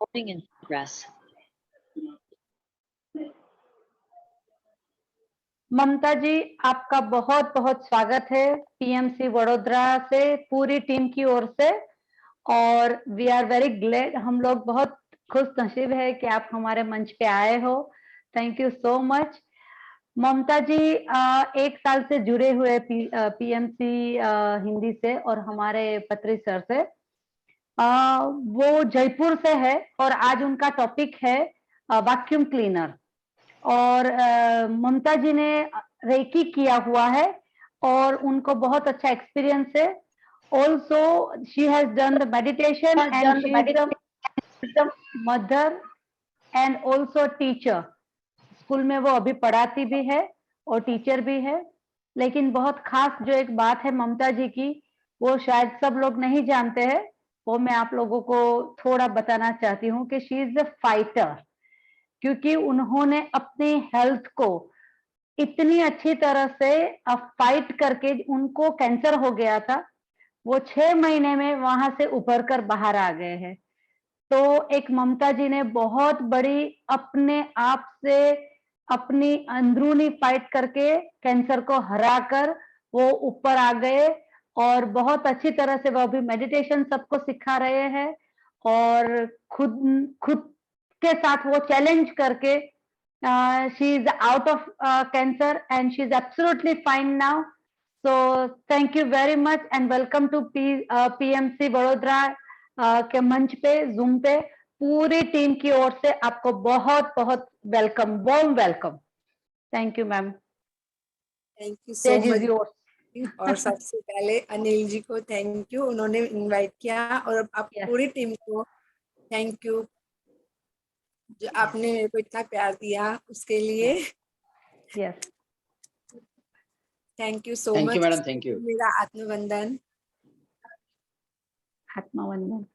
Recording in progress. ममता जी, आपका बहुत बहुत स्वागत है पीएमसी वडोदरा से पूरी टीम की ओर से। और वी आर वेरी ग्लैड, हम लोग बहुत खुश नसीब है कि आप हमारे मंच पे आए हो। Thank you so much. Mamta ji 1 साल से जुड़े हुए पीएमसी हिंदी से और हमारे पत्री सर से। वो जयपुर से है और आज उनका टॉपिक है वैक्यूम क्लीनर। और ममता जी ने रेकी किया हुआ है और उनको बहुत अच्छा एक्सपीरियंस है। Also she has done the meditation and she is the mother and also teacher. School में वो अभी पढ़ाती भी है और टीचर भी है। लेकिन बहुत खास जो एक बात है ममता जी की, वो शायद सब लोग नहीं जानते हैं, वो मैं आप लोगों को थोड़ा बताना चाहती हूँ कि शी इज अ फाइटर। क्योंकि उन्होंने अपनी हेल्थ को इतनी अच्छी तरह से फाइट करके, उनको कैंसर हो गया था, वो 6 महीने में वहां से उभर कर बाहर आ गए हैं। तो एक ममता जी ने बहुत बड़ी अपने आप से अपनी अंदरूनी फाइट करके कैंसर को हराकर वो ऊपर आ गए। और बहुत अच्छी तरह से वो अभी मेडिटेशन सबको सिखा रहे हैं और खुद खुद के साथ वो चैलेंज करके she is out of cancer and she is absolutely fine now. So thank you very much and welcome to PMC Vadodara के मंच पे, जूम पे। पूरी टीम की ओर से आपको बहुत बहुत welcome, warm welcome. Thank you ma'am. Thank you so stage is much. Yours. और सबसे पहले अनिल जी को थैंक यू, उन्होंने इनवाइट किया, और आप Yes. पूरी टीम को थैंक यू जो आपने मेरे को इतना प्यार दिया उसके लिए। Yes, thank you so thank much. You madam, thank you. मेरा आत्मवंदन। आत्मवंदन।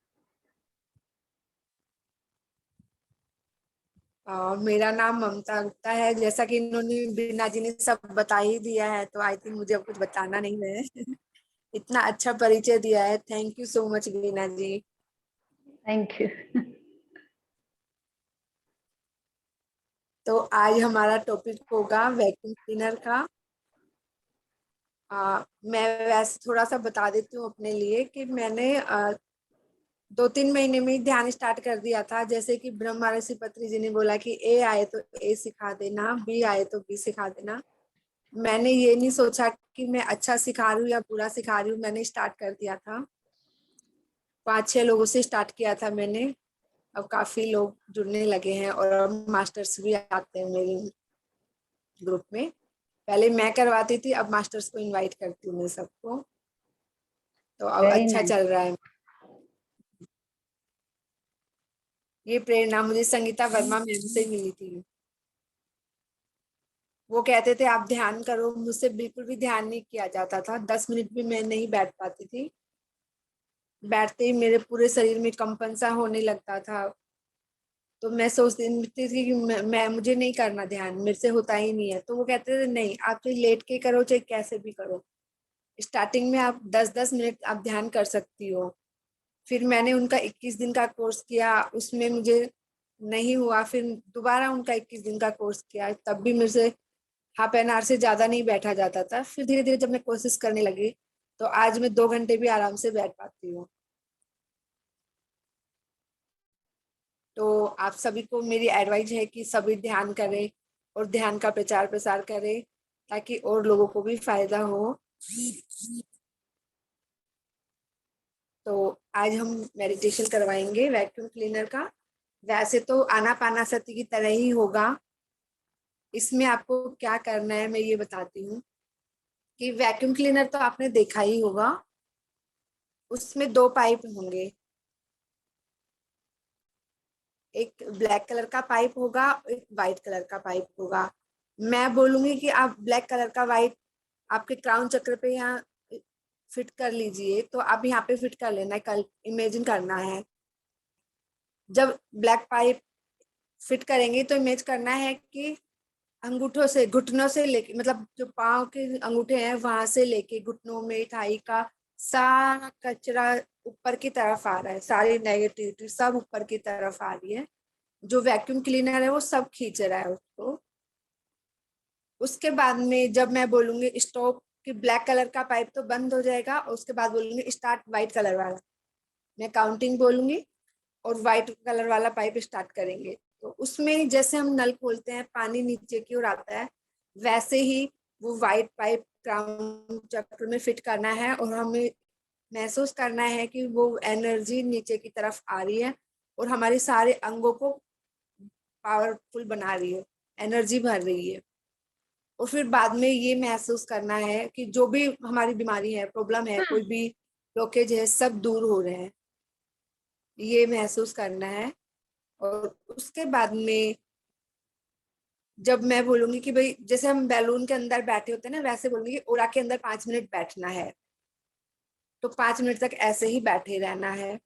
मेरा नाम ममता गुप्ता है। जैसा कि इन्होंने बीना जी ने सब बता ही दिया है, तो आई थिंक मुझे अब कुछ बताना नहीं है। इतना अच्छा परिचय दिया है, thank you so much Beena ji. Thank you. तो आज हमारा टॉपिक होगा वैक्यूम क्लीनर का। मैं वैसे थोड़ा सा बता देती हूँ अपने लिए कि मैंने 2-3 महीने में ही ध्यान स्टार्ट कर दिया था। जैसे कि ब्रह्मा ऋषि पत्री जी ने बोला कि ए आए तो ए सिखा देना, बी आए तो बी सिखा देना। मैंने ये नहीं सोचा कि मैं अच्छा सिखा रही हूँ या बुरा सिखा रही हूँ, मैंने स्टार्ट कर दिया था। 5-6 लोगों से स्टार्ट किया था मैंने। अब काफी लोग जुड़ने लगे हैं और अब मास्टर्स भी आते हैं मेरे ग्रुप में। पहले मैं करवाती थी, अब मास्टर्स को इनवाइट करती हूँ मैं सबको। तो अब Very अच्छा nice. चल रहा है। ये प्रेरणा मुझे संगीता वर्मा मैम से मिली थी। वो कहते थे आप ध्यान करो, मुझसे बिल्कुल भी ध्यान नहीं किया जाता था। 10 मिनट भी मैं नहीं बैठ पाती थी। बैठते ही मेरे पूरे शरीर में कंपन सा होने लगता था। तो मैं सोचती थी कि मैं मुझे नहीं करना ध्यान, मेरे से होता ही नहीं है। तो वो कहते थे नहीं, आप चाहे लेट के करो चाहे कैसे भी करो, स्टार्टिंग में आप 10-10 मिनट आप ध्यान कर सकती हो। फिर मैंने उनका 21 दिन का कोर्स किया, उसमें मुझे नहीं हुआ। फिर दोबारा उनका 21 दिन का कोर्स किया, तब भी मेरे से हाफ एन आवर से ज्यादा नहीं बैठा जाता था। फिर धीरे धीरे जब मैं कोशिश करने लगी तो आज मैं 2 घंटे भी आराम से बैठ पाती हूँ। तो आप सभी को मेरी एडवाइस है कि सभी ध्यान करें और ध्यान का प्रचार प्रसार करें ताकि और लोगों को भी फायदा हो। तो आज हम मेडिटेशन करवाएंगे वैक्यूम क्लीनर का। वैसे तो आनापानासती की तरह ही होगा। इसमें आपको क्या करना है मैं ये बताती हूँ कि वैक्यूम क्लीनर तो आपने देखा ही होगा, उसमें 2 पाइप होंगे। एक ब्लैक कलर का पाइप होगा, एक वाइट कलर का पाइप होगा। मैं बोलूंगी कि आप ब्लैक कलर का वाइट आपके क्राउन चक्र पे यहाँ फिट कर लीजिए। तो आप यहाँ पे फिट कर लेना है, कल इमेजिन करना है। जब ब्लैक पाइप फिट करेंगे तो इमेज करना है कि अंगूठों से, घुटनों से लेके, मतलब जो पाँव के अंगूठे हैं वहां से लेके घुटनों में थाई का सारा कचरा ऊपर की तरफ आ रहा है, सारी नेगेटिविटी सब ऊपर की तरफ आ रही है। जो वैक्यूम क्लीनर है वो सब खींच रहा है उसको। उसके बाद में जब मैं बोलूंगी स्टॉप कि ब्लैक कलर का पाइप तो बंद हो जाएगा, और उसके बाद बोलूंगी स्टार्ट व्हाइट कलर वाला, मैं काउंटिंग बोलूंगी और व्हाइट कलर वाला पाइप स्टार्ट करेंगे। तो उसमें जैसे हम नल खोलते हैं पानी नीचे की ओर आता है, वैसे ही वो व्हाइट पाइप क्राउन चक्र में फिट करना है, और हमें महसूस करना है कि वो एनर्जी नीचे की तरफ आ रही है और हमारे सारे अंगों को पावरफुल बना रही है, एनर्जी भर रही है। और फिर बाद में ये महसूस करना है कि जो भी हमारी बीमारी है, प्रॉब्लम है, कोई भी ब्लॉकेज है, सब दूर हो रहे हैं, ये महसूस करना है। और उसके बाद में जब मैं बोलूंगी कि भाई जैसे हम बैलून के अंदर बैठे होते हैं ना, वैसे बोलूंगी कि ओरा के अंदर 5 मिनट बैठना है, तो 5 मिनट तक ऐसे ही बैठे रहना है।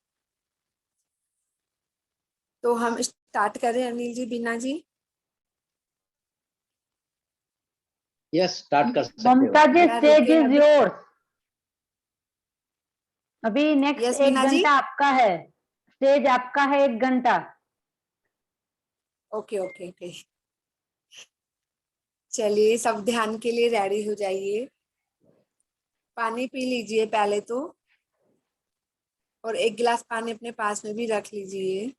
तो हम स्टार्ट करें अनिल जी, बीना जी? यस, स्टार्ट कर सकते ममता हो। जी, क्या स्टेज रुके इज अभी? योर्स। अभी नेक्स्ट यस 1 बीना जी? घंटा आपका है, स्टेज आपका है 1 घंटा। ओके ओके ओके, चलिए सब ध्यान के लिए रेडी हो जाइए। पानी पी लीजिए पहले तो, और 1 गिलास पानी अपने पास में भी रख लीजिए।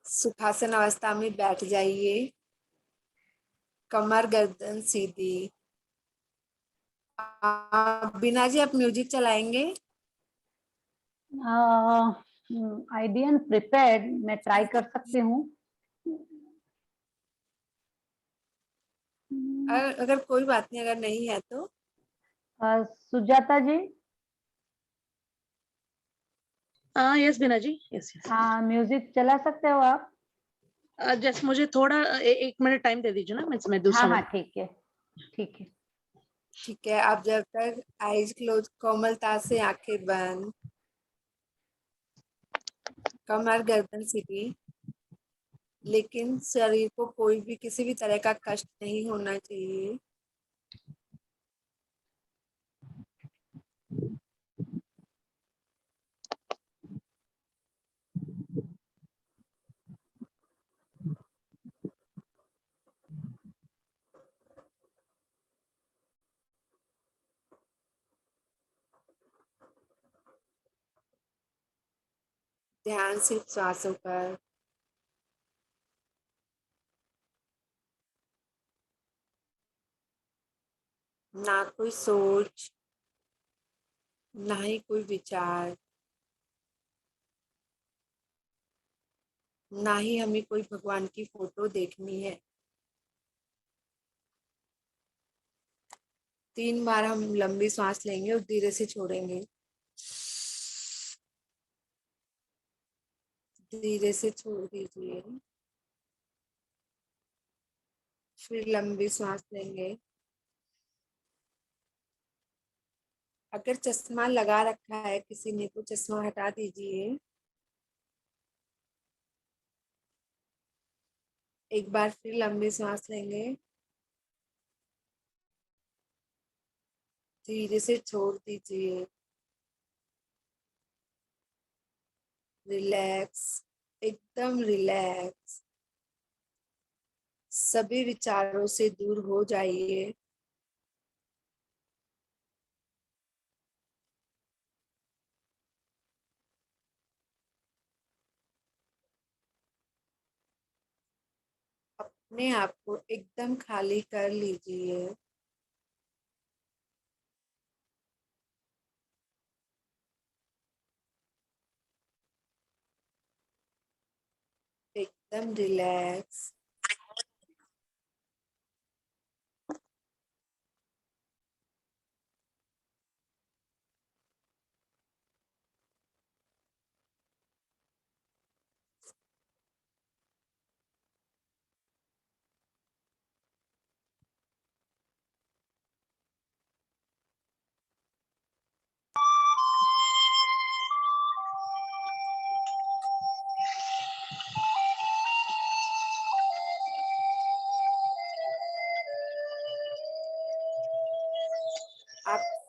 सुखासन अवस्था में बैठ जाइए, कमर गर्दन सीधी। बीना जी आप म्यूजिक चलाएंगे? आई डिडंट प्रिपेयर्ड, मैं ट्राई कर सकती हूँ। अगर कोई बात नहीं, अगर नहीं है तो। सुजाता जी, हाँ यस बीना जी, यस यस। हाँ म्यूजिक चला सकते हो आप? जस्ट मुझे थोड़ा 1 मिनट टाइम दे दीजिए ना, मैं दूसरा हाँ ठीक है, ठीक है। ठीक है, आप जब तक आईज क्लोज, कोमलता से आंखें बंद, कमर गर्दन सीधी, लेकिन शरीर को कोई भी किसी भी तरह का कष्ट नहीं होना चाहिए। ध्यान सिर्फ श्वासों पर। ना कोई सोच, ना ही कोई विचार, ना ही हमें कोई भगवान की फोटो देखनी है। 3 बार हम लंबी सांस लेंगे और धीरे से छोड़ेंगे, धीरे से छोड़ दीजिए। फिर लंबी सांस लेंगे। अगर चश्मा लगा रखा है किसी ने तो चश्मा हटा दीजिए। एक बार फिर लंबी सांस लेंगे, धीरे से छोड़ दीजिए। रिलैक्स, एकदम रिलैक्स, सभी विचारों से दूर हो जाइए। अपने आप को एकदम खाली कर लीजिए। एकदम रिलैक्स।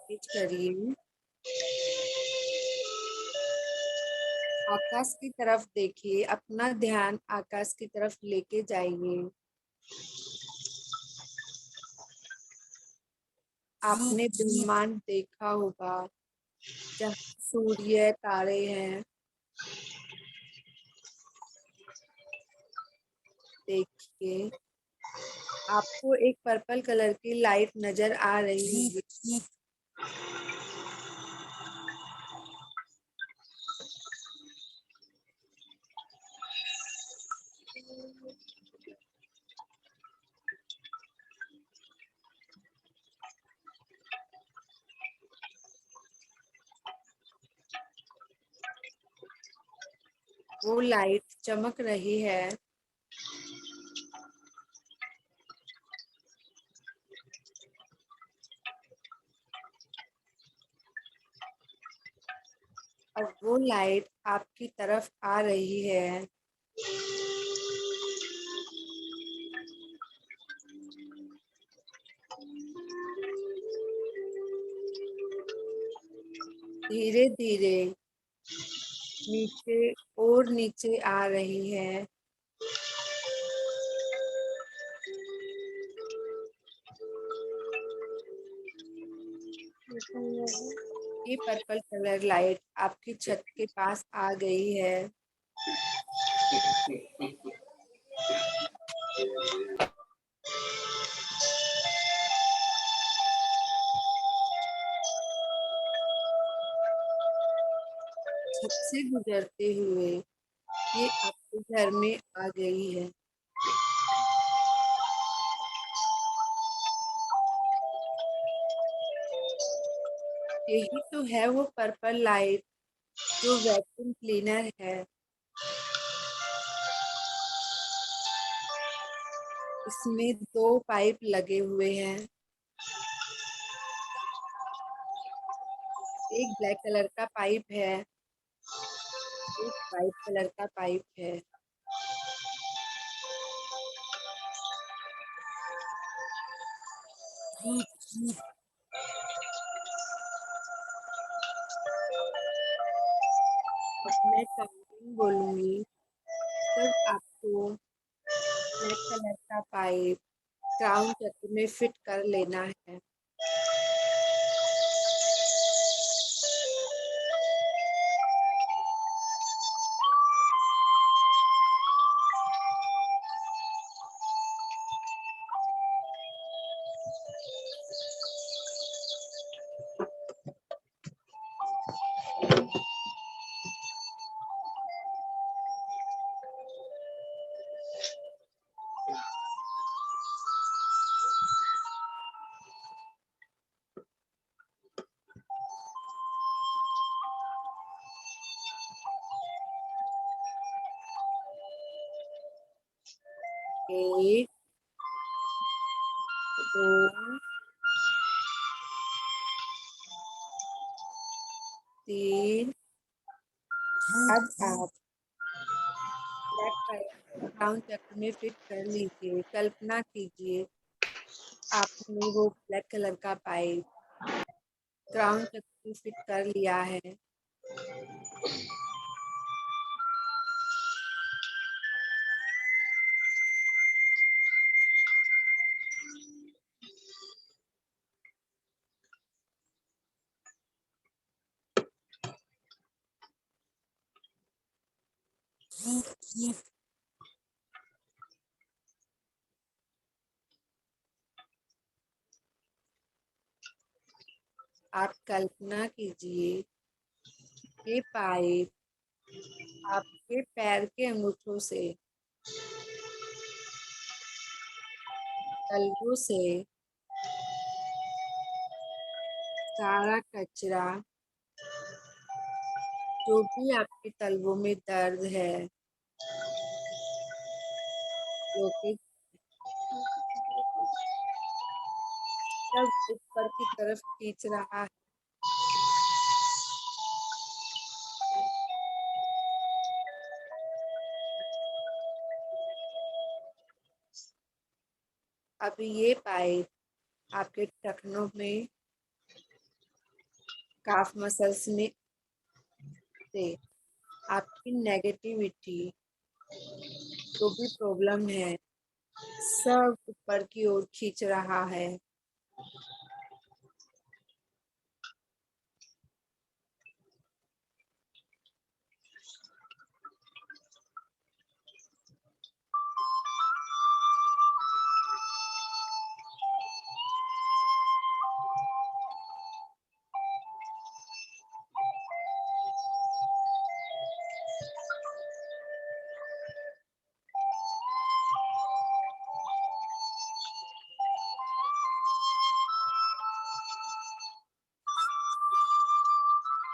तेज करिए। आकाश की तरफ देखिए, अपना ध्यान आकाश की तरफ लेके जाइए। आपने ब्रह्मांड देखा होगा, जहाँ सूर्य, तारे हैं। देखिए, आपको एक पर्पल कलर की लाइट नजर आ रही है। वो लाइट चमक रही है। और वो लाइट आपकी तरफ आ रही है। धीरे धीरे नीचे और नीचे आ रही है। ये पर्पल कलर लाइट आपकी छत के पास आ गई है। छत से गुजरते हुए ये आपके घर में आ गई है। यही तो है वो पर्पल लाइट जो वैक्यूम क्लीनर है। इसमें 2 पाइप लगे हुए हैं। एक ब्लैक कलर का पाइप है, एक वाइट कलर का पाइप है। अब मैं काउंटिंग बोलूंगी, तब आपको ब्लैक कलर का पाइप क्राउन चक्र में फिट कर लेना है। एक, दो, तीन। अब आप ब्लैक पाइप क्राउन चक्र में फिट कर लीजिए। कल्पना कीजिए, आपने वो ब्लैक कलर का पाइप क्राउन चक्र में फिट कर लिया है। आप कल्पना कीजिए, ये पाइप आपके पैर के अंगूठों से, तलवों से सारा कचरा, जो भी आपके तलवों में दर्द है, ब्लॉकेज, सब ऊपर की तरफ खींच रहा है। अब ये पाइप आपके टखनों में काफ मसल्स में से आपकी नेगेटिविटी जो भी प्रॉब्लम है सब ऊपर की ओर खींच रहा है।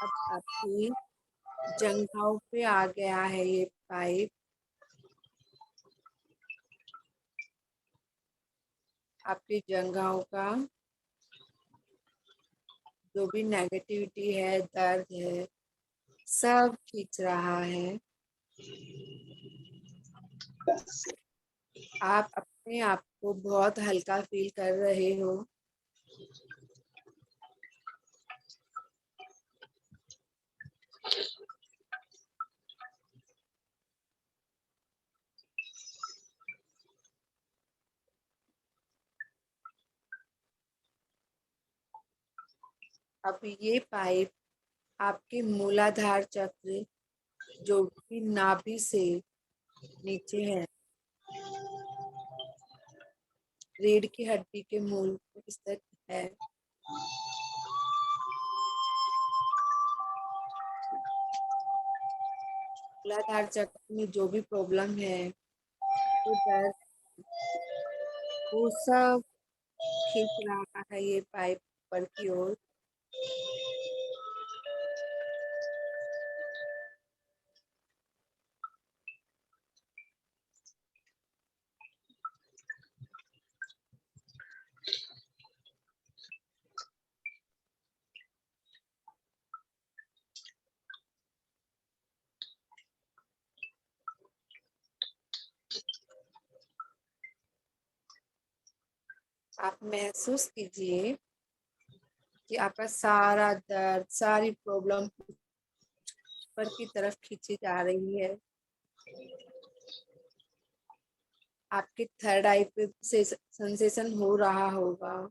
अब आपकी जंघाओं पे आ गया है ये पाइप। आपकी जंघाओं का जो भी नेगेटिविटी है, दर्द है, सब खींच रहा है। आप अपने आप को बहुत हल्का फील कर रहे हो। अब ये पाइप आपके मूलाधार चक्र जो कि नाभि से नीचे है, रीढ़ की हड्डी के मूल पर स्थित है। मूलाधार चक्र में जो भी प्रॉब्लम है, वो दर्द, वो सब खींच रहा है ये पाइप ऊपर की ओर। आप महसूस कीजिए कि आपका सारा दर्द, सारी प्रॉब्लम ऊपर की तरफ खींची जा रही है। आपके थर्ड आई पे से सेंसेशन हो रहा होगा।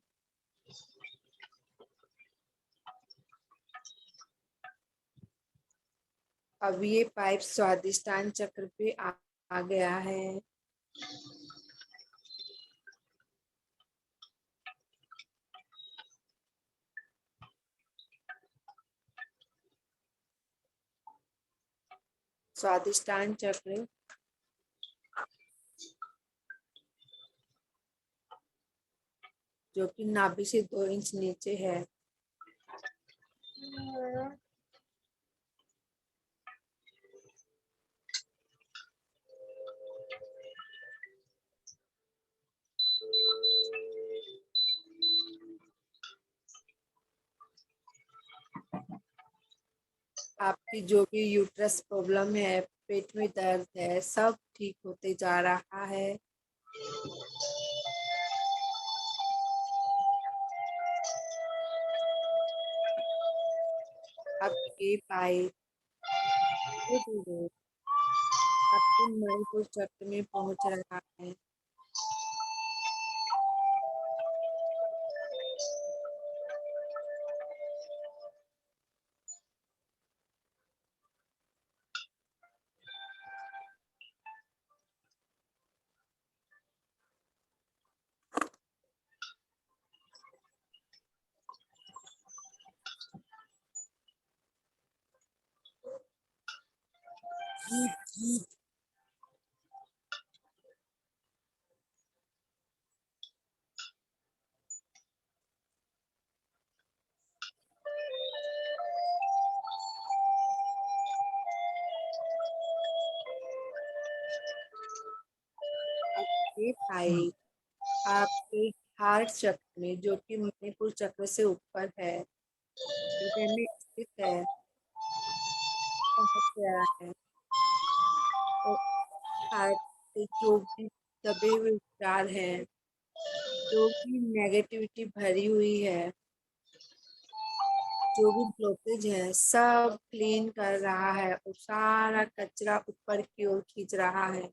अब ये पाइप स्वादिष्टान चक्र पे आ गया है। स्वादिष्टान चक्र जो कि नाभि से 2 इंच नीचे है। आपकी जो भी यूट्रस प्रॉब्लम है, पेट में दर्द है, सब ठीक होते जा रहा है। अब ये पाइप धीरे-धीरे आपके मणिपुर चक्र में पहुंच रहा है। अब ये पाइप आपके हार्ट चक्र में जो कि मणिपुर चक्र से ऊपर है, हृदय में स्थित है, पहुंच गया है। और हार्ट के जो भी दबे हुए विचार हैं, जो भी नेगेटिविटी भरी हुई है, जो भी ब्लॉकेज है सब क्लीन कर रहा है और सारा कचरा ऊपर की ओर खींच रहा है।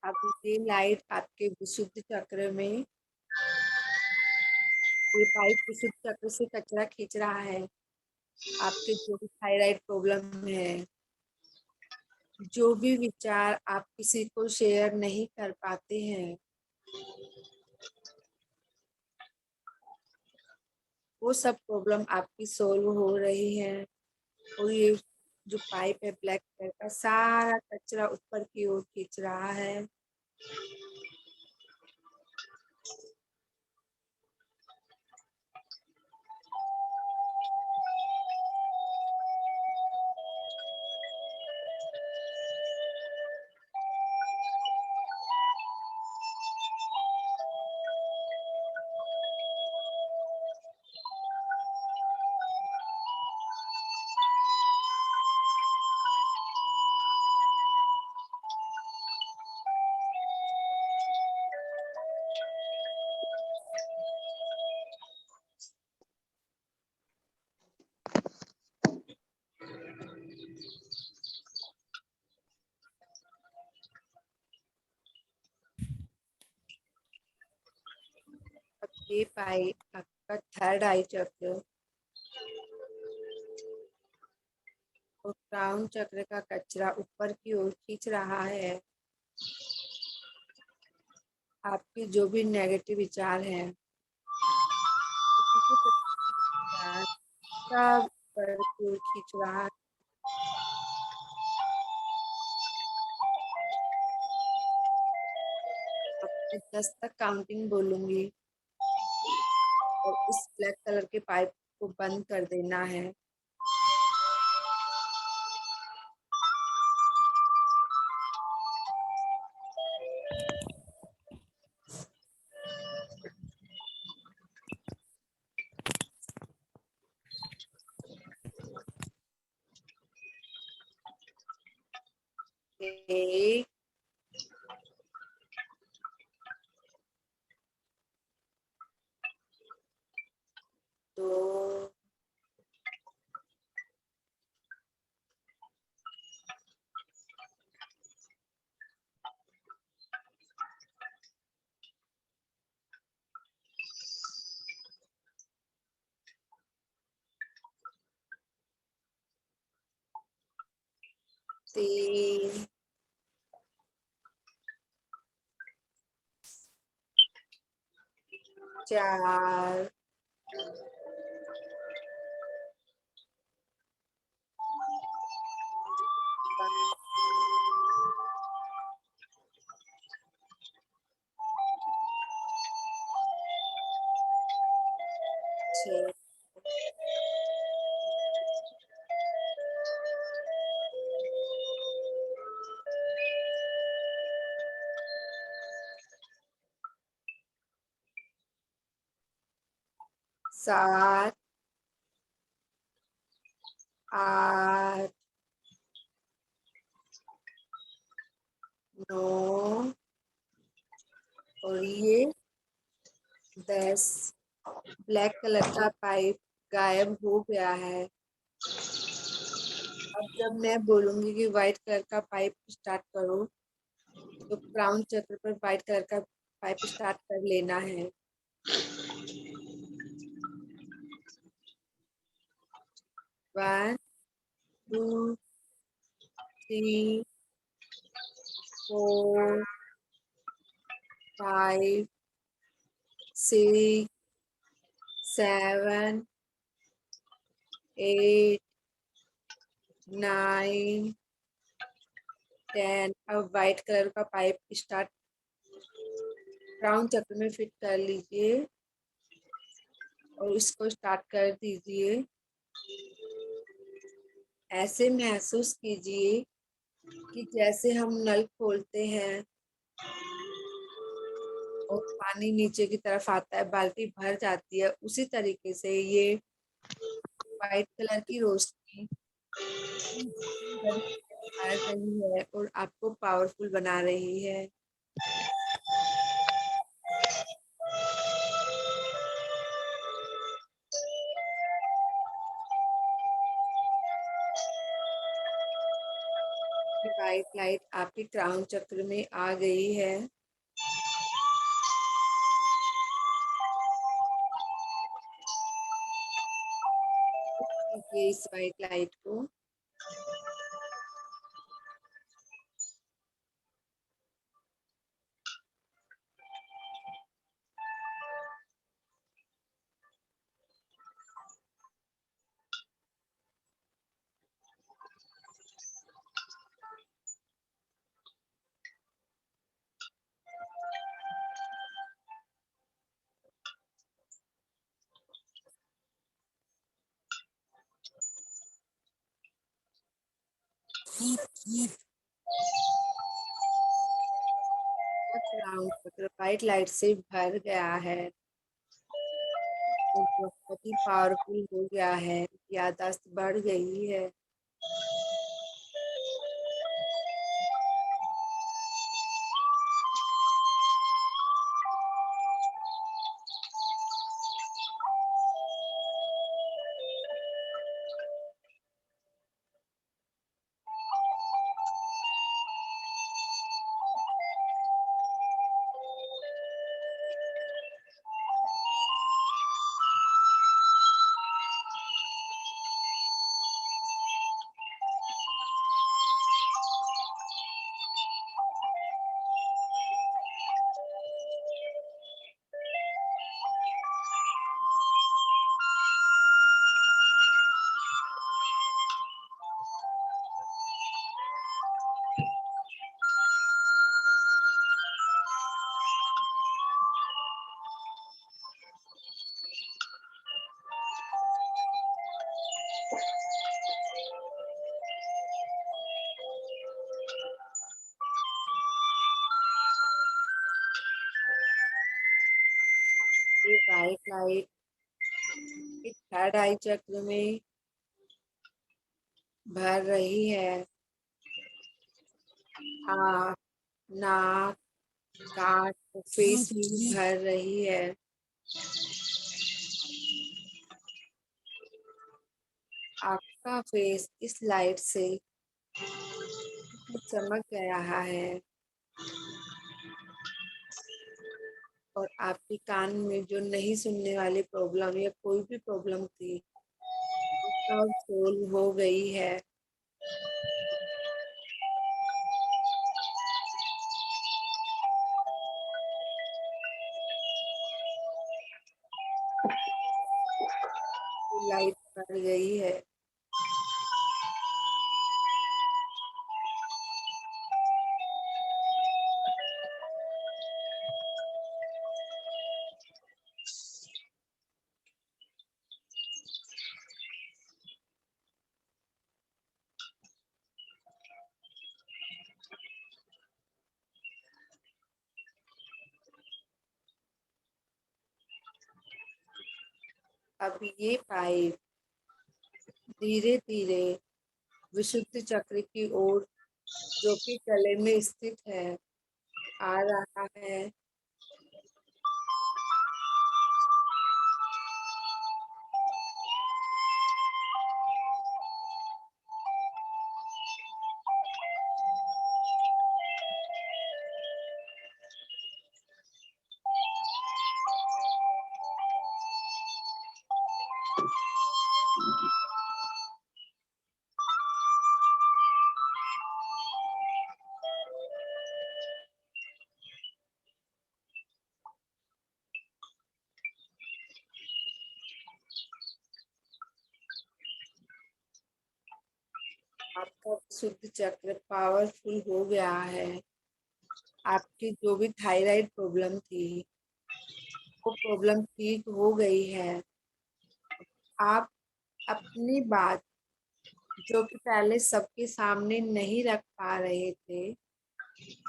अब ये लाइट आपके विशुद्ध चक्र में, ये पाइप विशुद्ध चक्र से कचरा खींच रहा है। आपके जो भी थायराइड प्रॉब्लम है, जो भी विचार आप किसी को शेयर नहीं कर पाते हैं, वो सब प्रॉब्लम आपकी सोल्व हो रही है। और ये जो पाइप है ब्लैक कलर का, सारा कचरा ऊपर की ओर खींच रहा है। अब ये पाइप आपका थर्ड आई चक्र और क्राउन चक्र का कचरा ऊपर की ओर खींच रहा है। आपके जो भी नेगेटिव विचार हैं, सब ऊपर की ओर खींच रहा है। अब मैं 10 तक काउंटिंग बोलूंगी और इस ब्लैक कलर के पाइप को बंद कर देना है। 1, 2, 3, 4, 6, 7, 8, 9 और ये 10। ब्लैक कलर का पाइप गायब हो गया है। अब जब मैं बोलूंगी कि व्हाइट कलर का पाइप स्टार्ट करो, तो क्राउन चक्र पर व्हाइट कलर का पाइप स्टार्ट कर लेना है। 1, 2, 3, 4, 5, 6, 7, 8, 9, 10। अब व्हाइट कलर का पाइप स्टार्ट क्राउन चक्र में फिट कर लीजिए और इसको स्टार्ट कर दीजिए। ऐसे महसूस कीजिए कि जैसे हम नल खोलते हैं और पानी नीचे की तरफ आता है, बाल्टी भर जाती है, उसी तरीके से ये व्हाइट कलर की रोशनी भर रही है और आपको पावरफुल बना रही है। व्हाइट लाइट आपके क्राउन चक्र में आ गई है। कीजिए इस व्हाइट लाइट को। क्राउन चक्र व्हाइट लाइट से भर गया है और बहुत ही पावरफुल हो गया है। याददाश्त बढ़ गई है। ये व्हाइट लाइट थर्ड आई चक्र में भर रही है। आँख, नाक, कान, फेस में भर रही है। आपका फेस इस लाइट से चमक रहा है और आपके कान में जो नहीं सुनने वाली प्रॉब्लम या कोई भी प्रॉब्लम थी, वो सब सोल्व हो गई है। लाइट बढ़ गई है। अब ये पाइप धीरे धीरे विशुद्ध चक्र की ओर, जो कि गले में स्थित है, आ रहा है। आपका शुद्ध चक्र पावरफुल हो गया है। आपकी जो भी थायराइड प्रॉब्लम थी वो प्रॉब्लम ठीक हो गई है। आप अपनी बात जो कि पहले सबके सामने नहीं रख पा रहे थे,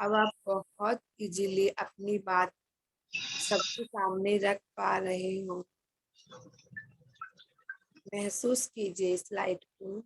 अब आप बहुत इजीली अपनी बात सबके सामने रख पा रहे हो। महसूस कीजिए इस लाइट को।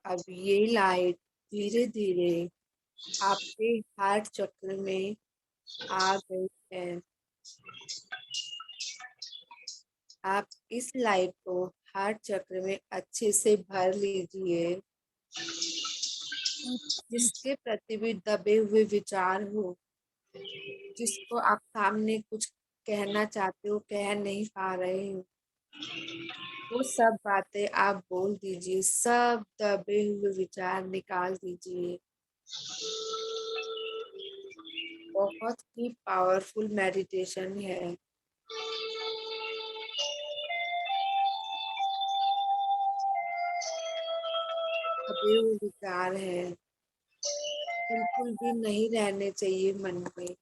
अब ये लाइट धीरे धीरे आपके हार्ट चक्र में आ गई है। आप इस लाइट को हार्ट चक्र में अच्छे से भर लीजिए। जिसके प्रति भी दबे हुए विचार हो, जिसको आप सामने कुछ कहना चाहते हो कह नहीं पा रहे हो, वो सब बातें आप बोल दीजिए। सब दबे हुए विचार निकाल दीजिए। बहुत ही पावरफुल मेडिटेशन है। दबे हुए विचार है, बिल्कुल भी नहीं रहने चाहिए मन में।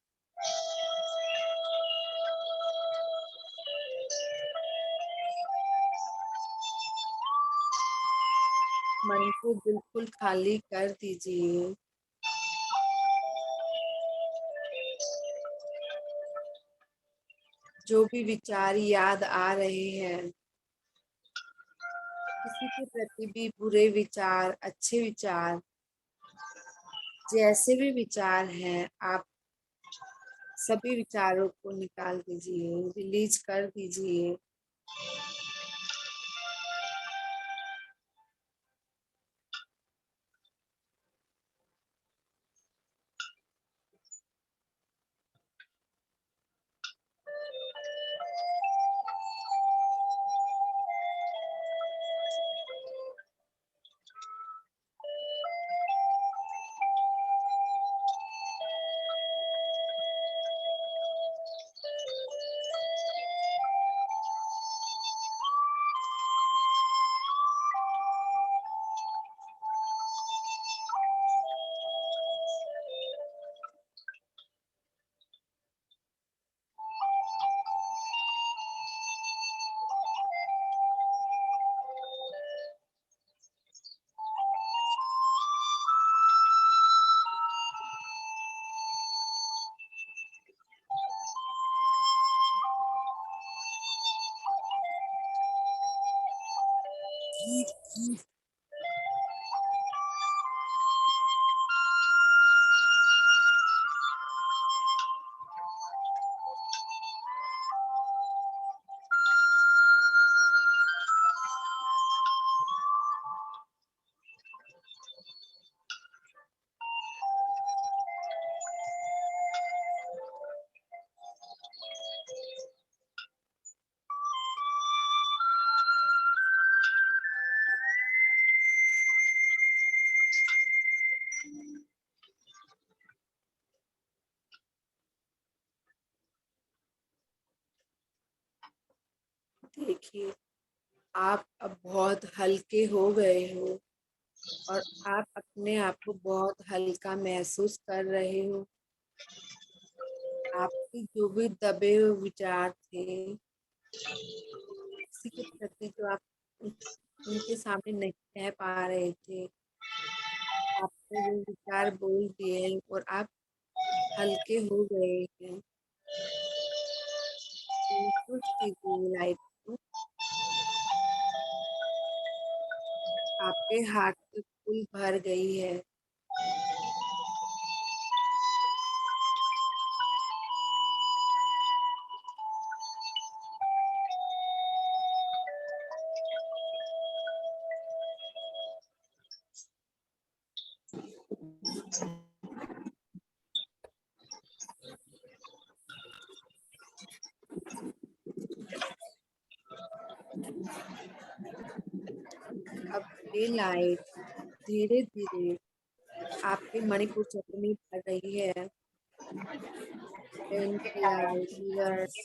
मन को बिल्कुल खाली कर दीजिए। जो भी विचार याद आ रहे हैं, किसी के प्रति भी बुरे विचार, अच्छे विचार, जैसे भी विचार हैं, आप सभी विचारों को निकाल दीजिए, रिलीज कर दीजिए। देखिए, आप अब बहुत हल्के हो गए हो और आप अपने आप को बहुत हल्का महसूस कर रहे हो। आपके जो भी दबे हुए विचार थे, किसी के प्रति जो आप उनके सामने नहीं कह पा रहे थे, आपने वो विचार बोल दिए और आप हल्के हो गए हैं। महसूस कीजिए लाइट को, आपके हाथ में फूल भर गई है। अब ये लाइट धीरे-धीरे आपके मणिपुर चक्र में भर रही है। पेनकिलर, लीवर्स,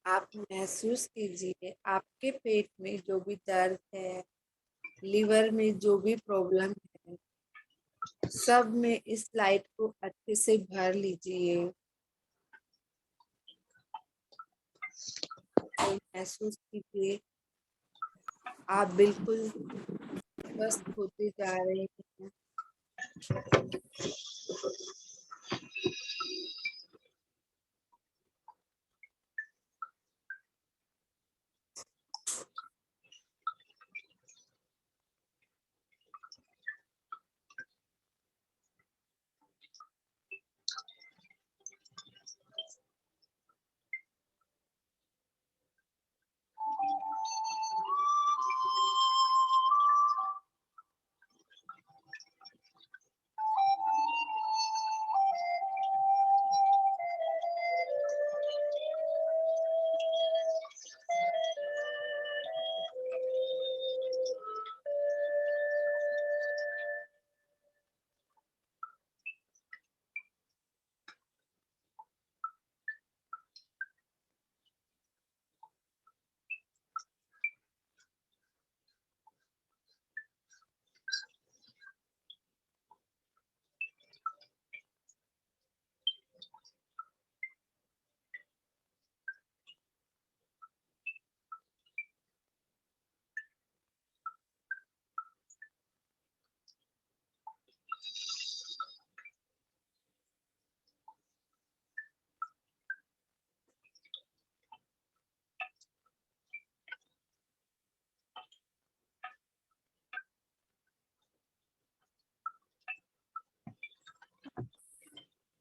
आप महसूस कीजिए आपके पेट में जो भी दर्द है, लिवर में जो भी प्रॉब्लम है, सब में इस लाइट को अच्छे से भर लीजिए और महसूस कीजिए आप बिल्कुल स्वस्थ होते जा रहे हैं।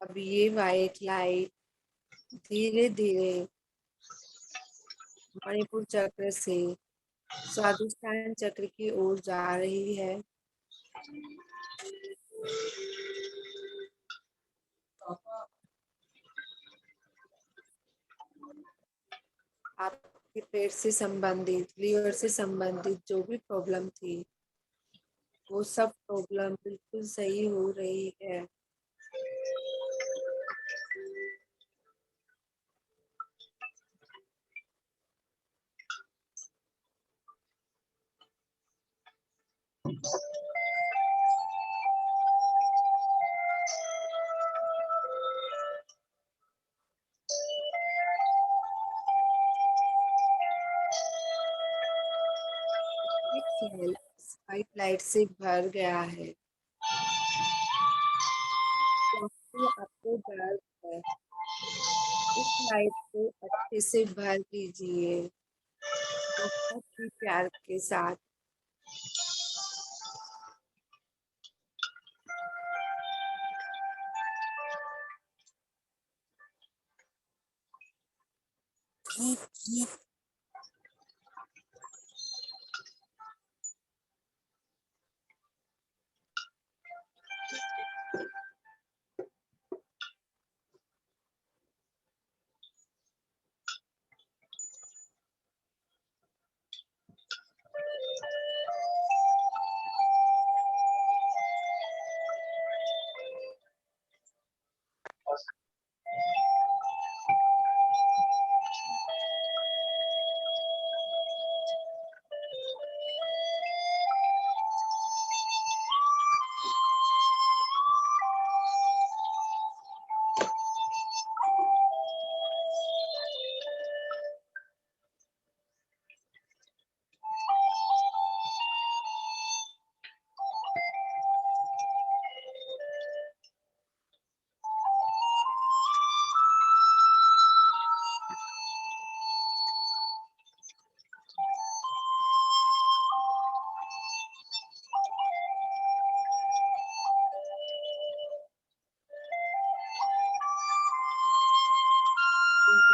अब ये वाइट लाइट धीरे-धीरे मणिपुर चक्र से स्वादिष्टान चक्र की ओर जा रही है। आपके पेट से संबंधित, लीवर से संबंधित जो भी प्रॉब्लम थी, वो सब प्रॉब्लम बिल्कुल सही हो रही है। एक सेल व्हाइट लाइट से भर गया है। तो आपको दर्द है, इस लाइट को अच्छे से भर लीजिए बहुत ही प्यार के साथ।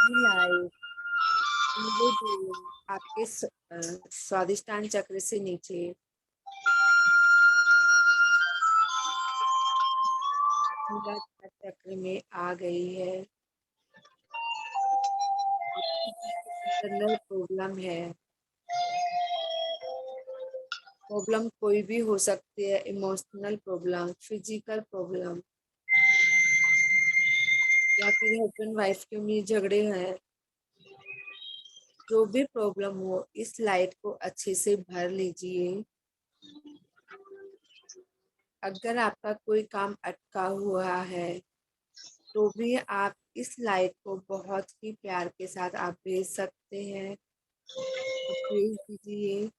लाइफ धीरे धीरे आपके स्वादिष्टान चक्र से नीचे मूलाधार चक्र में आ गई है। इंटरनल प्रॉब्लम है, प्रॉब्लम कोई भी हो सकती है, इमोशनल प्रॉब्लम, फिजिकल प्रॉब्लम, या फिर हस्बैंड वाइफ के में झगड़े हैं, जो भी प्रॉब्लम हो, इस लाइट को अच्छे से भर लीजिए। अगर आपका कोई काम अटका हुआ है तो भी आप इस लाइट को बहुत ही प्यार के साथ आप भेज सकते हैं। आप भेज दीजिए।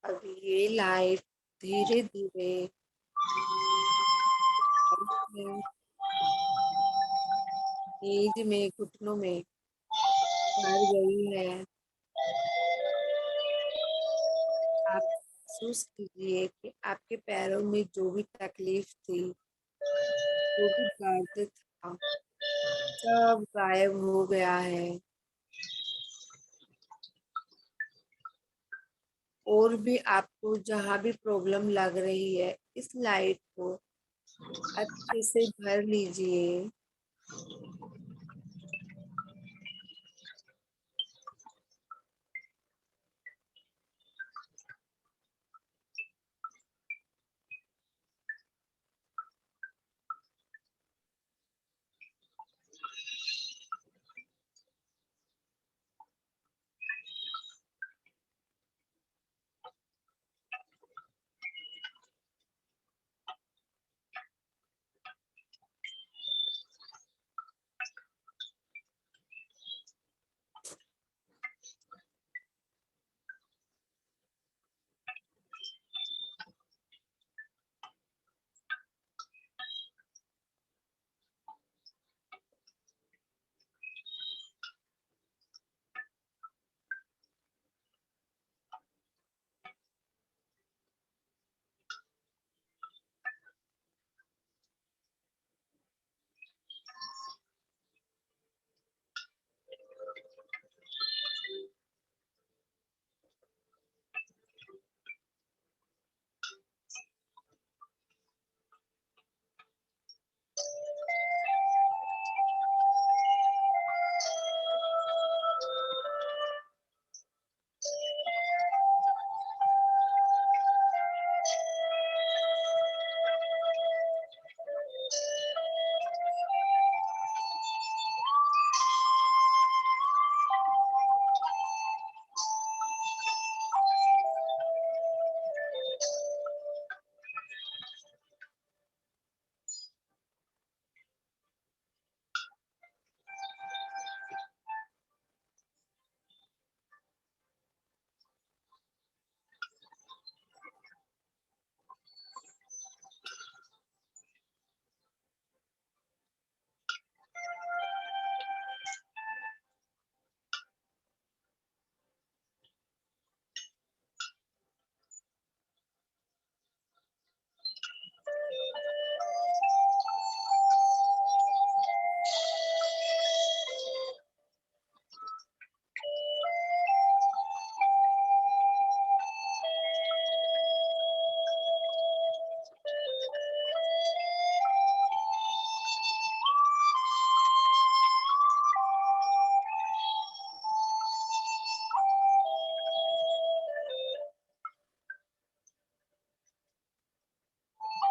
अब ये लाइट धीरे धीरे नींद में घुटनों में भर गई है। आप महसूस कीजिए कि आपके पैरों में जो भी तकलीफ थी, जो भी दर्द था, सब गायब हो गया है। और भी आपको जहाँ भी प्रॉब्लम लग रही है, इस लाइट को अच्छे से भर लीजिए।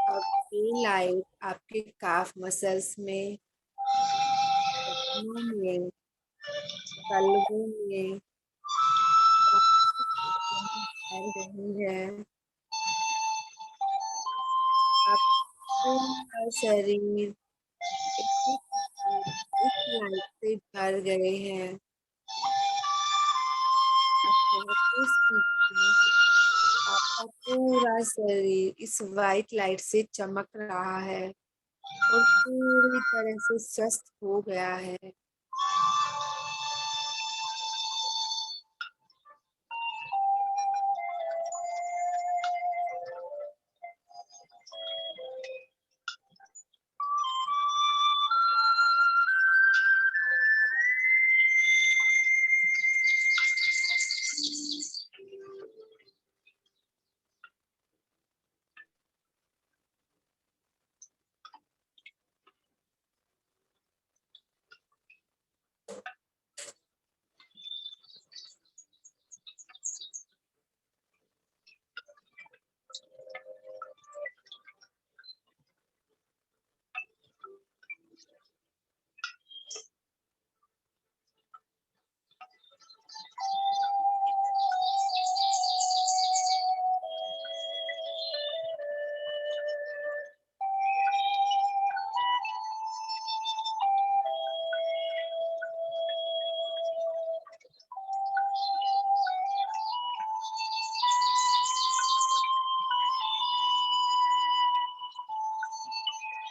अब ये लाइट आपके काफ मसल्स में, घुटनों में, तलवों में भर रही है। आप पूरा शरीर इस लाइट से भर गए हैं। आप महसूस कीजिए, आपका पूरा शरीर इस वाइट लाइट से चमक रहा है और पूरी तरह से स्वस्थ हो गया है।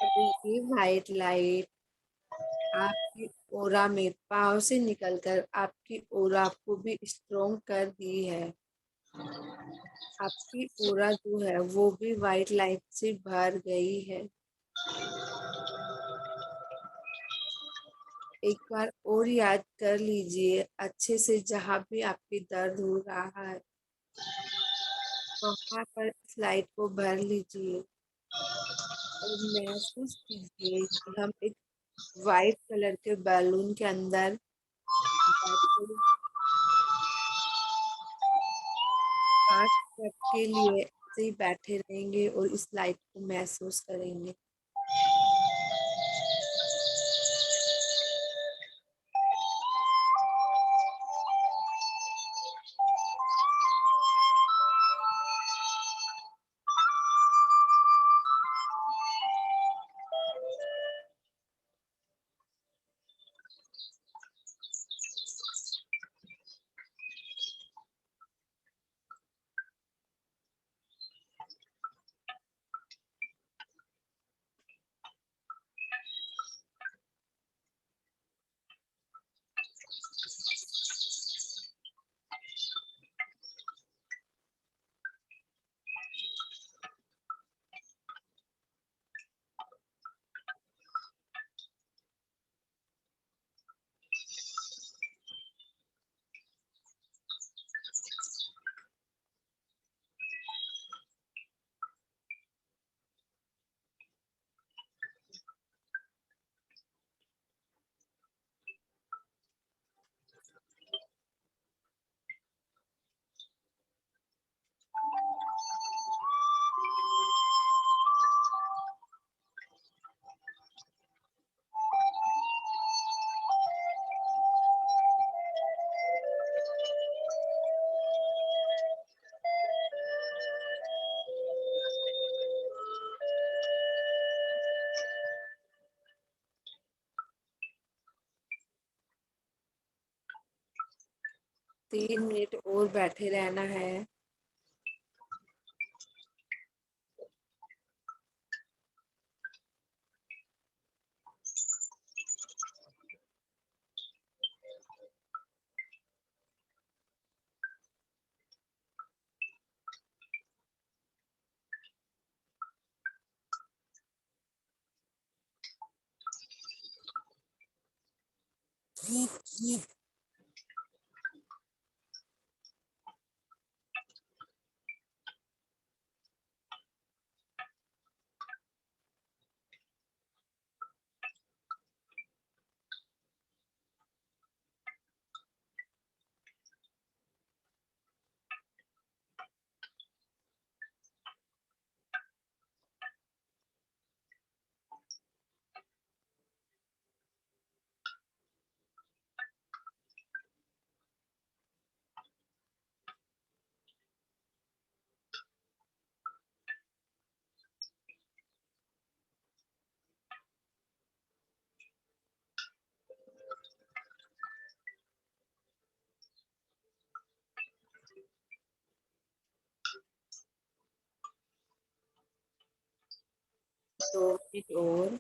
अब ये वाइट लाइट आपकी ओरा में पाँव से निकलकर आपकी ओरा को भी स्ट्रॉन्ग कर दी है। आपकी ओरा जो है वो भी वाइट लाइट से भर गई है। एक बार और याद कर लीजिए अच्छे से, जहाँ भी आपकी दर्द हो रहा है वहां पर स्लाइड को भर लीजिए और महसूस कीजिए कि हम एक वाइट कलर के बैलून के अंदर बैठे 5 मिनट के लिए ऐसे ही बैठे रहेंगे और इस लाइट को महसूस करेंगे। तीन मिनट और बैठे रहना है। दो मिनट और।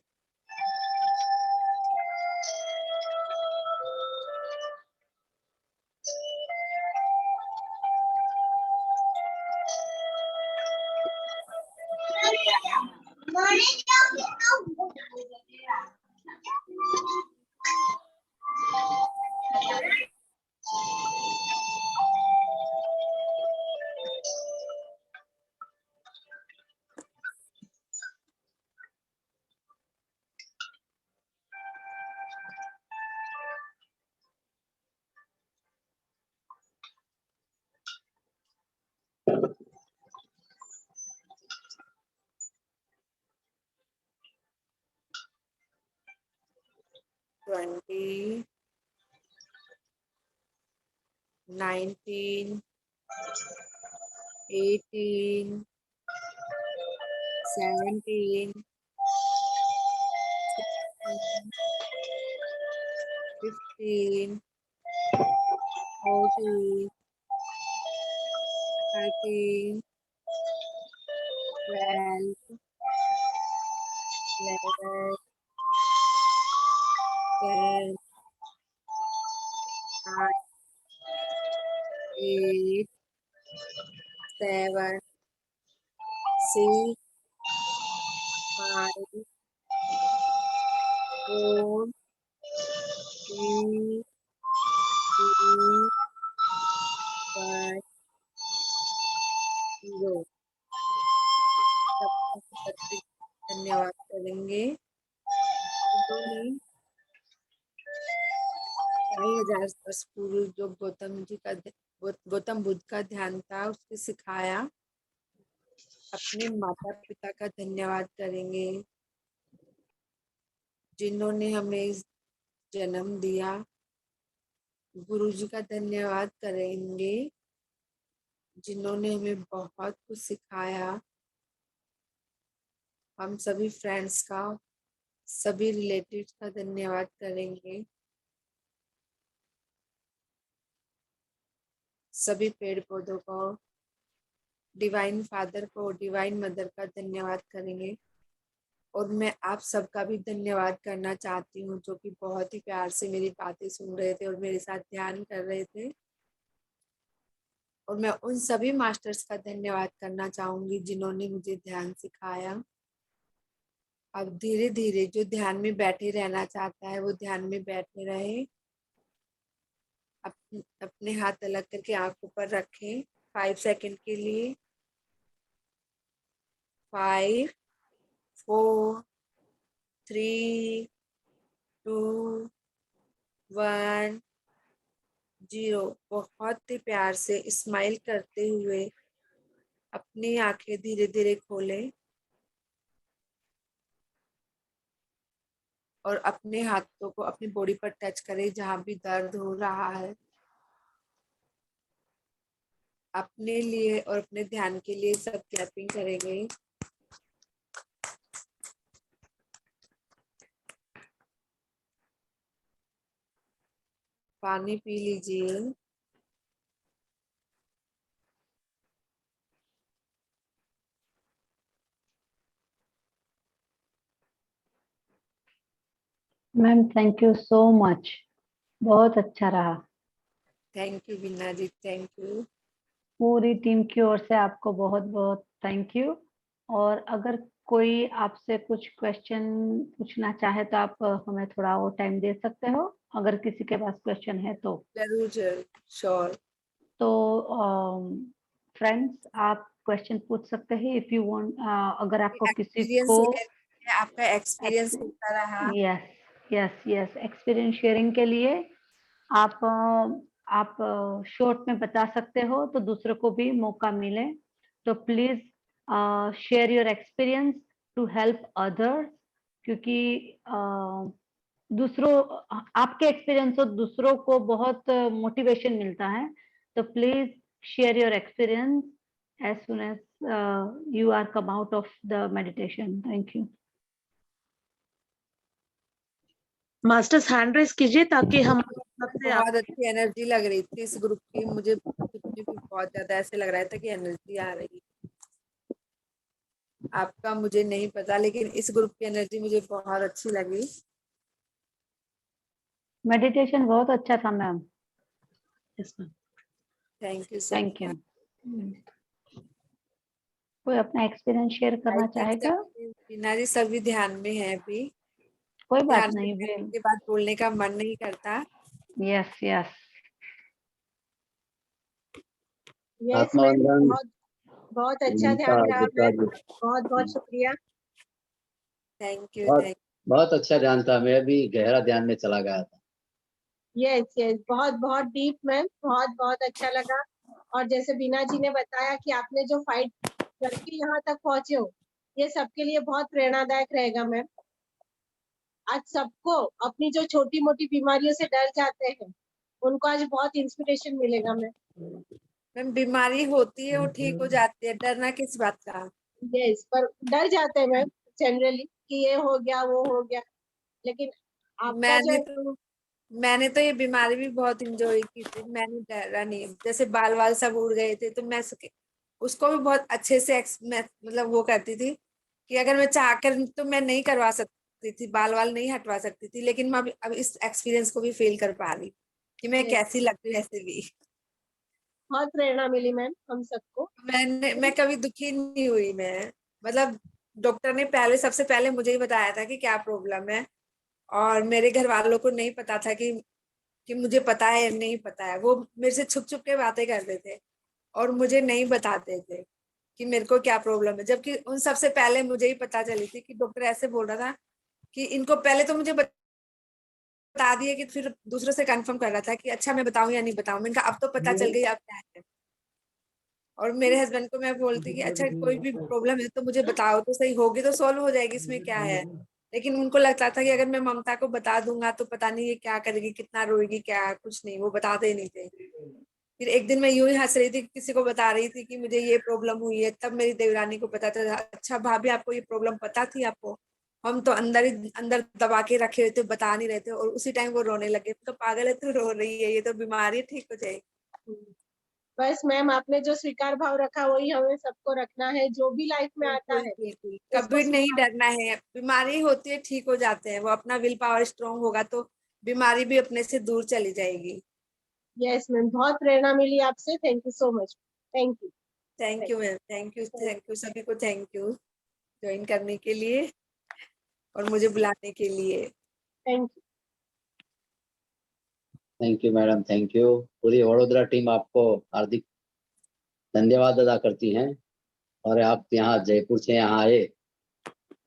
ट्वेंटी 19 18 17 16 15 14 13 12 11 10 9 8 7 6 5 4 3 2 1 0। धन्यवाद करेंगे जिन्होंने 2000 वर्ष पूर्व जो गौतम बुद्ध का ध्यान था उसके सिखाया। अपने माता पिता का धन्यवाद करेंगे जिन्होंने हमें जन्म दिया। गुरुजी का धन्यवाद करेंगे जिन्होंने हमें बहुत कुछ सिखाया। हम सभी फ्रेंड्स का, सभी रिलेटिव्स का धन्यवाद करेंगे। सभी पेड़ पौधों को, डिवाइन फादर को, डिवाइन मदर का धन्यवाद करेंगे। और मैं आप सबका भी धन्यवाद करना चाहती हूँ जो कि बहुत ही प्यार से मेरी बातें सुन रहे थे और मेरे साथ ध्यान कर रहे थे। और मैं उन सभी मास्टर्स का धन्यवाद करना चाहूंगी जिन्होंने मुझे ध्यान सिखाया। अब धीरे धीरे जो ध्यान में बैठे रहना चाहता है वो ध्यान में बैठे रहे। अपने हाथ अलग करके आंखों पर रखें 5 सेकंड के लिए। 5, 4, 3, 2, 1, 0। बहुत ही प्यार से स्माइल करते हुए अपनी आंखें धीरे धीरे खोलें और अपने हाथों को अपनी बॉडी पर टच करें जहां भी दर्द हो रहा है। अपने लिए और अपने ध्यान के लिए सब क्लैपिंग करेंगे। पानी पी लीजिए। Ma'am thank you so much, बहुत अच्छा रहा। Thank you Beena ji, thank you. पूरी टीम की ओर से आपको बहुत बहुत थैंक यू। और अगर कोई आपसे कुछ क्वेश्चन पूछना चाहे तो आप हमें थोड़ा और टाइम दे सकते हो, अगर किसी के पास क्वेश्चन है तो। जरूर जरूर, श्योर। तो फ्रेंड्स आप क्वेश्चन पूछ सकते हैं इफ यू वांट। अगर आपको किसी को आपका एक्सपीरियंस होता रहा। Yes yes yes, experience sharing के लिए आप शॉर्ट में बता सकते हो तो दूसरों को भी मौका मिले। तो please share your experience to help others, क्योंकि दूसरों आपके एक्सपीरियंस से दूसरों को बहुत मोटिवेशन मिलता है। तो please share your experience as soon as you are come out of the meditation. Thank you. Masters hand raise कीजिए ताकि हम सबसे बहुत अच्छी एनर्जी लग रही थी इस ग्रुप की। मुझे भी बहुत ज्यादा ऐसे लग रहा था कि एनर्जी आ रही। आपका मुझे नहीं पता, लेकिन इस ग्रुप की एनर्जी मुझे बहुत अच्छी लगी। मेडिटेशन बहुत अच्छा था ma'am. Thank you so thank you. कोई अपना एक्सपीरियंस शेयर करना चाहेगा? बीना जी सभी ध्यान में है अभी। कोई बात ध्यान नहीं, में के बाद बोलने का मन नहीं करता। यस यस आत्मा वंदन। बहुत बहुत अच्छा ध्यान रहा मैम, बहुत बहुत शुक्रिया। Thank you. बहुत अच्छा ध्यान था, मैं भी गहरा ध्यान में चला गया था। यस यस, बहुत बहुत डीप मैम, बहुत बहुत अच्छा लगा। और जैसे बीना जी ने बताया कि आपने जो फाइट करके यहाँ तक पहुंचे हो, ये सबके लिए बहुत प्रेरणादायक रहेगा मैम। आज सबको अपनी जो छोटी मोटी बीमारियों से डर जाते हैं, उनको आज बहुत इंस्पिरेशन मिलेगा मैम। मैम बीमारी होती है वो ठीक हो जाती है, डरना किस बात का? यस, पर डर जाते हैं मैम जनरली कि ये हो गया वो हो गया, लेकिन आपका मैंने तो ये बीमारी भी बहुत इंजॉय की थी। मैंने डरा नहीं। जैसे बाल वाल सब उड़ गए थे तो मैं उसको भी बहुत अच्छे से मतलब वो करती थी कि अगर मैं चाह कर तो मैं नहीं करवा सकती थी, बाल वाल नहीं हटवा सकती थी, लेकिन मैं अब इस एक्सपीरियंस को भी फील कर पा रही कि मैं कैसी लगती हूँ। ऐसे भी बहुत प्रेरणा मिली मैम हम सबको। मैं कभी दुखी नहीं हुई। मैं मतलब डॉक्टर ने सबसे पहले मुझे ही बताया था कि क्या प्रॉब्लम है, और मेरे घर वालों को नहीं पता था कि मुझे पता है या नहीं पता है। वो मेरे से छुप छुप के बातें करते थे और मुझे नहीं बताते थे। कि मेरे को क्या प्रॉब्लम है, जबकि उन सबसे पहले मुझे ही पता चली थी कि डॉक्टर ऐसे बोल रहा था कि इनको पहले तो मुझे बता दिए कि फिर दूसरों से कंफर्म कर रहा था कि अच्छा मैं बताऊं या नहीं बताऊं। मैंने कहा अब तो पता चल गई, अब क्या है। और मेरे हस्बैंड को मैं बोलती कि अच्छा कोई भी प्रॉब्लम है तो मुझे बताओ तो सही, होगी तो सॉल्व हो जाएगी, इसमें क्या है। लेकिन उनको लगता था कि अगर मैं ममता को बता दूंगा तो पता नहीं ये क्या करेगी, कितना रोएगी, क्या, कुछ नहीं, वो बताते ही नहीं थे। फिर एक दिन मैं यूं ही हंस रही थी, किसी को बता रही थी कि मुझे ये प्रॉब्लम हुई है, तब मेरी देवरानी को पता चला, अच्छा भाभी आपको ये प्रॉब्लम पता थी आपको, हम तो अंदर ही अंदर दबा के रखे हुए थे, बता नहीं रहे थे। और उसी टाइम वो रोने लगे, तो पागल है, तो रो रही है, ये तो बीमारी है, ठीक हो जाएगी। बस मैम आपने जो स्वीकार भाव रखा वही हमें सबको रखना है, जो भी लाइफ में आता बिल्कुल है बिल्कुल, उसको कभी नहीं स्वीकार। डरना है। बीमारी होती है, ठीक हो जाते हैं, वो अपना विल पावर स्ट्रांग होगा तो बीमारी भी अपने से दूर चली जाएगी। यस मैम, बहुत प्रेरणा मिली आपसे, thank you so much. Thank you. Thank you ma'am, thank you सभी को, थैंक यू ज्वाइन करने के लिए और मुझे बुलाने के लिए। Thank you. Thank you madam, thank you. पूरी वडोदरा टीम आपको हार्दिक धन्यवाद अदा करती हैं। और आप यहाँ जयपुर से यहाँ आए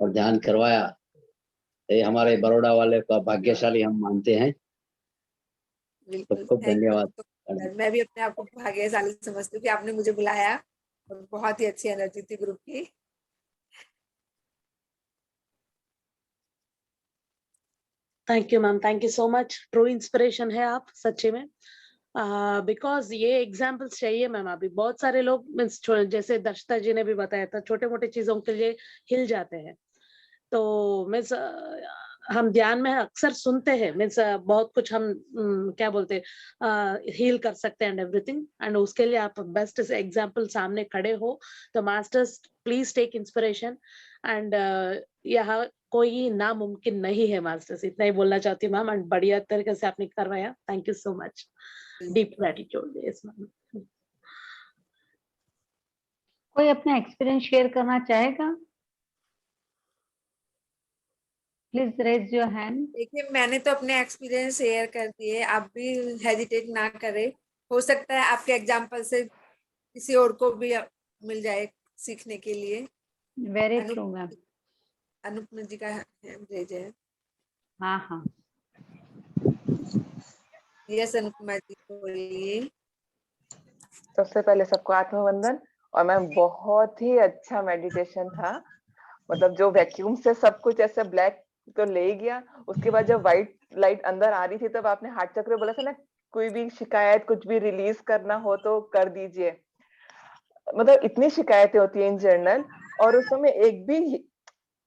और ध्यान करवाया, ये हमारे बड़ौदा वाले का भाग्यशाली हम मानते हैं। खूब बिल्कुल, खूब थैंक धन्यवाद। यू। मैं भी अपने आप को भाग्यशाली समझती हूँ कि आपने मुझे बुलाया, और बहुत ही अच्छी एनर्जी थी ग्रुप की। Thank you ma'am, thank you so much. True inspiration है आप सच्चे में। बिकॉज ये एग्जाम्पल्स चाहिए मैम। अभी बहुत सारे लोग मीन्स जैसे दर्शिता जी ने भी बताया था, छोटे मोटे चीजों के लिए हिल जाते हैं। तो मीन्स हम ध्यान में अक्सर सुनते हैं मीन्स बहुत कुछ हम क्या बोलते हील कर सकते हैं एंड एवरीथिंग, एंड उसके लिए आप बेस्ट एग्जाम्पल सामने खड़े हो। तो masters please take inspiration and यहाँ कोई नामुमकिन नहीं है मास्टर्स, इतना ही बोलना चाहती हूँ मैम। एंड बढ़िया तरीके से आपने करवाया, thank you so much, deep gratitude. Yes ma'am. कोई अपना एक्सपीरियंस शेयर करना चाहेगा? Please raise your hand. देखिए, मैंने तो अपने एक्सपीरियंस शेयर कर दिए, आप भी हेजिटेट ना करें। हो सकता है आपके एग्जाम्पल से किसी और को भी मिल जाए सीखने के लिए। Very Anup true ma'am. Anup ji का हैंड रेज है। हाँ हाँ। यस अनुपमा जी, बोलिए। सबसे पहले सबको आत्मवंदन। और मैम बहुत ही अच्छा मेडिटेशन था। मतलब जो वैक्यूम से सब कुछ ऐसे ब्लैक तो ले गया, उसके बाद जब व्हाइट लाइट अंदर आ रही थी तब आपने हार्ट चक्र बोला था ना, कोई भी शिकायत कुछ भी रिलीज करना हो तो कर दीजिए। मतलब इतनी शिकायतें होती है इन जनरल, और उस समय एक भी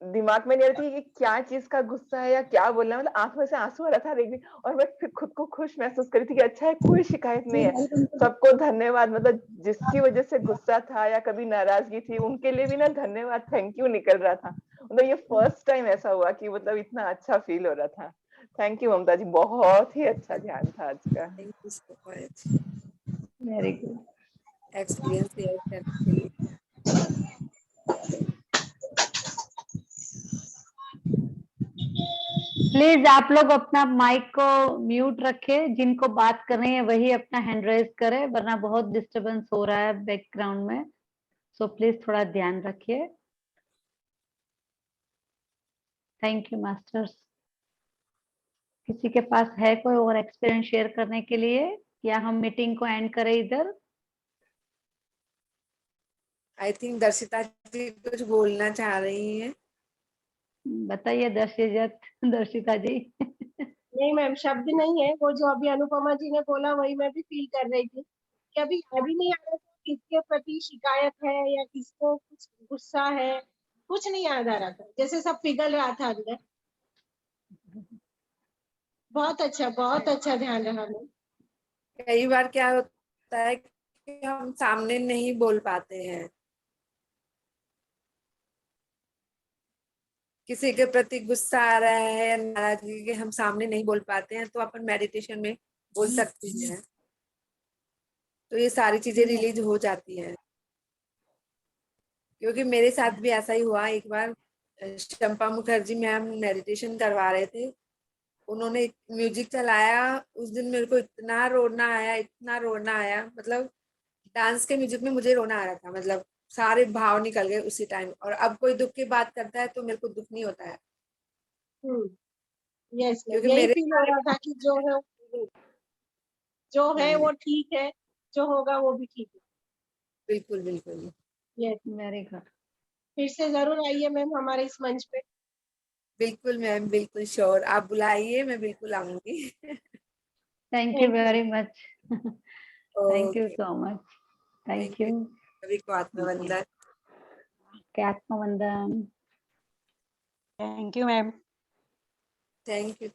दिमाग में नहीं रहती कि क्या चीज का गुस्सा है या क्या बोलना है। मतलब आंख में से आंसू आ रहा था एक भी, और मैं फिर खुद को खुश महसूस करी थी कि अच्छा है, कोई शिकायत नहीं है, सबको धन्यवाद। मतलब जिसकी वजह से गुस्सा था या कभी नाराजगी थी, उनके लिए भी ना धन्यवाद, थैंक यू निकल रहा था। मतलब ये फर्स्ट टाइम ऐसा हुआ कि मतलब इतना अच्छा फील हो रहा था। थैंक यू ममता जी, बहुत ही अच्छा ध्यान था आज का। Thank you so much very good. Experience share करने के लिए। प्लीज आप लोग अपना माइक को म्यूट रखें, जिनको बात करनी है वही अपना हैंड रेज करें, वरना बहुत डिस्टरबेंस हो रहा है बैकग्राउंड में। सो प्लीज थोड़ा ध्यान रखिए। Thank you masters. किसी के पास है कोई और एक्सपीरियंस शेयर करने के लिए, या हम मीटिंग को एंड करें इधर? आई थिंक दर्शिता जी कुछ बोलना चाह रही हैं। बताइए दर्शिता जी। नहीं मैम, शब्द नहीं है, वो जो अभी अनुपमा जी ने बोला वही मैं भी फील कर रही थी कि अभी नहीं आ रहा था किसके प्रति शिकायत है या किसको कुछ गुस्सा है, कुछ नहीं याद आ रहा था, जैसे सब पिघल रहा था अंदर। बहुत अच्छा ध्यान रहा मैम। कई बार क्या होता है कि हम सामने नहीं बोल पाते हैं, किसी के प्रति गुस्सा आ रहा है या नाराजगी के हम सामने नहीं बोल पाते हैं, तो अपन मेडिटेशन में बोल सकते हैं, तो ये सारी चीजें रिलीज हो जाती हैं। क्योंकि मेरे साथ भी ऐसा ही हुआ एक बार। चंपा मुखर्जी मैम मेडिटेशन करवा रहे थे, उन्होंने म्यूजिक चलाया, उस दिन मेरे को इतना रोना आया, इतना रोना आया। मतलब डांस के म्यूजिक में मुझे रोना आ रहा था, मतलब सारे भाव निकल गए उसी टाइम। और अब कोई दुख की बात करता है तो मेरे को दुख नहीं होता है, यस, क्योंकि यही मेरे फील हो रहा था कि जो है हाँ वो जी, ठीक है, जो होगा वो भी ठीक है। बिल्कुल बिल्कुल। Yes, very good. फिर से जरूर आइए मैम हमारे इस मंच पे। बिल्कुल मैम, बिल्कुल श्योर, आप बुलाइए, मैं बिल्कुल आऊंगी। Thank you very much. Thank you okay, so much. Thank thank you. You. सभी को आत्मवंदन। आत्मवंदन। Thank you, ma'am. Thank you.